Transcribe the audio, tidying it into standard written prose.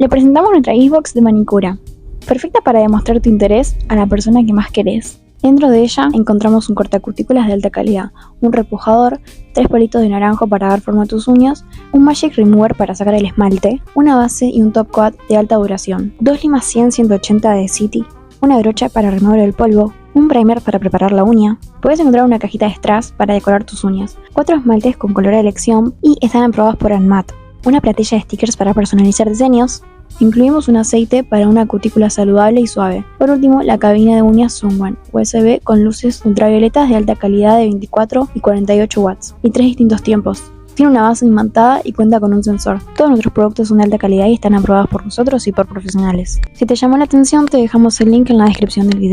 Le presentamos nuestra Xbox de manicura, perfecta para demostrar tu interés a la persona que más querés. Dentro de ella encontramos un cortacutículas de alta calidad, un repujador, 3 palitos de naranjo para dar forma a tus uñas, un Magic Remover para sacar el esmalte, una base y un top coat de alta duración, 2 limas 100-180 de City, una brocha para remover el polvo, un primer para preparar la uña. Puedes encontrar una cajita de strass para decorar tus uñas, 4 esmaltes con color de elección y están aprobados por ANMAT, una platilla de stickers para personalizar diseños. Incluimos un aceite para una cutícula saludable y suave. Por último, la cabina de uñas Sunwan USB con luces ultravioletas de alta calidad de 24 y 48 watts y 3 distintos tiempos. Tiene una base imantada y cuenta con un sensor. Todos nuestros productos son de alta calidad y están aprobados por nosotros y por profesionales. Si te llamó la atención, te dejamos el link en la descripción del video.